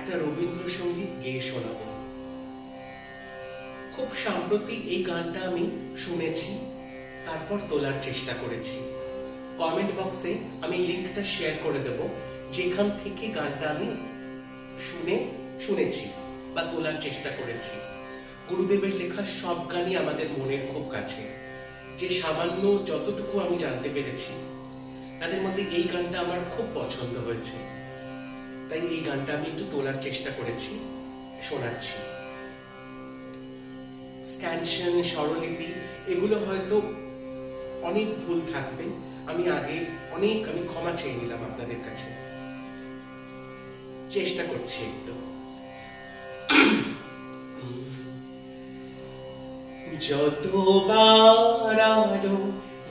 একটা রবীন্দ্রসঙ্গীত গেয়ে শোনাবো। খুব সম্প্রতি এই গানটা আমি শুনেছি, তারপর তোলার চেষ্টা করেছি। কমেন্ট বক্সে আমি লিঙ্কটা শেয়ার করে দেব, যেখান থেকে গানটা আমি শুনেছি বা তোলার চেষ্টা করেছি। গুরুদেবের লেখা সব গানই আমাদের মনের খুব কাছে। যে সামান্য যতটুকু আমি জানতে পেরেছি, তাদের মধ্যে এই গানটা আমার খুব পছন্দ হয়েছে, তাই এই গানটা আমি একটু তোলার চেষ্টা করেছি, শোনাচ্ছি। স্ক্যানশন, স্বরলিপি এগুলো হয়তো অনেক ভুল থাকবে, আমি ক্ষমা চেয়ে নিলাম আপনাদের কাছে। চেষ্টা করছি একটু। যতবার আলো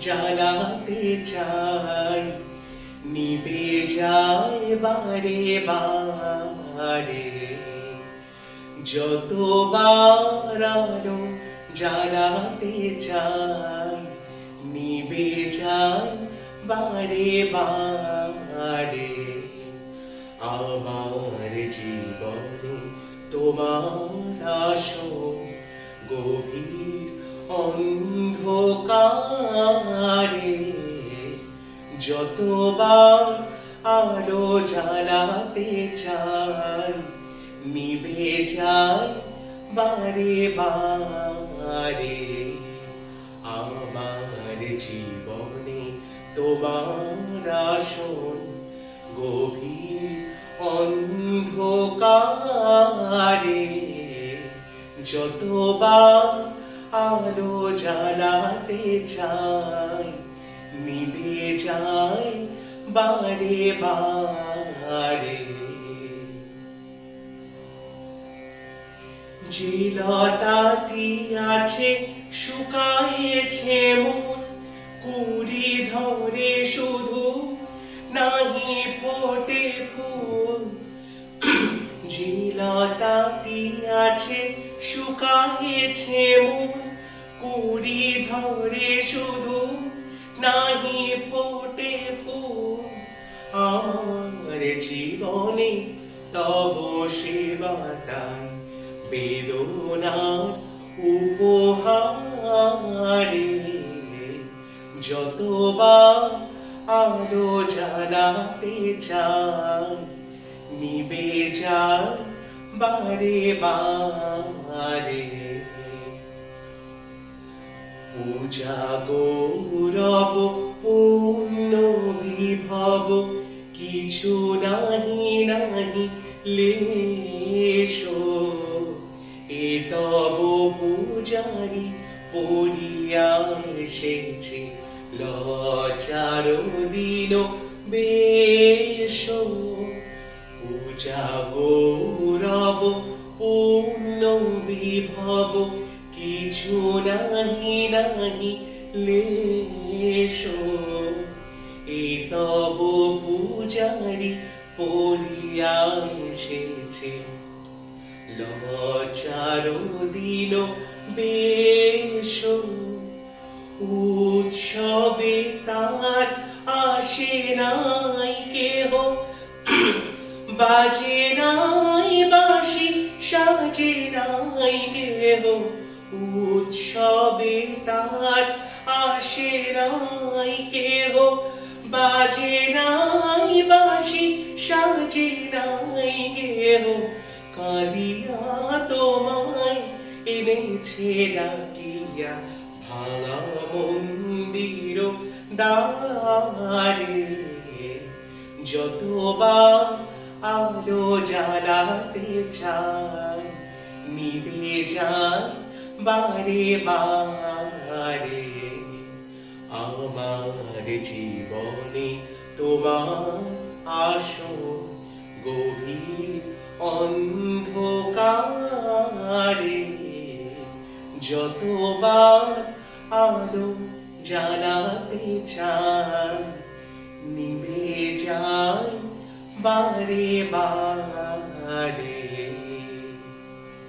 জ্বালাতে চাই, নিভে যায় বারে বারে। যতবার আলো জ্বালাতে চাই, নিভে যায় বারে বারে। আমার জীবনে তোমার আসন গভীর অন্ধকারে। যতবার আলো জ্বালাতে চাই, নিভে যায় বারে বারে। আমার জীবনে তোমার আসন গভীর অন্ধকারে। যতবার আলো জ্বালাতে চাই, নিভে যায় বারে বারে। যে লতাটি আছে শুকায়েছে মূল, কুড়ি ধরে শুধু নাহি ফোটে ফুল। যে লতাটি আছে শুকায়েছে মূল, কুড়ি ধরে শুধু নাহি ফোটে ফুল। আমার জীবনে তব সেবা তাই, বেদনার উপহারে। যতবার আলো জ্বালাতে চাই, নিভে যায় বারে বারে। পূজা গৌরব পূর্ণ বিভব, কিছু নাহি নাহি লেশ। এ তব পূজারি পড়িয়া এসেছে লজ্জার দিন বেশ। পূজা গৌরব পূর্ণ বিভব, কিছু নাহি নাহি লেশ। এ তব পূজারি পড়িয়া এসেছে লজ্জার দিন বেশ। উৎসবে তার আসে নাই কেহ, বাজে নাই বাঁশি, সাজে নাই দেহ। উৎসবে তার আসে নাই কেহ, বাজে নাই বাঁশি, সাজে নাই দেহ। কাঁদিয়া তোমায় এনেছে ডাকিয়া ভাঙা মন্দির দ্বারে। যতবার আলো জ্বালাতে চাই, নিভে যায় বারে বারে। আমার জীবনে তোমার আসন গভীর অন্ধকারে। যতবার আলো জ্বালাতে চাই, নিভে যায় বারে বারে।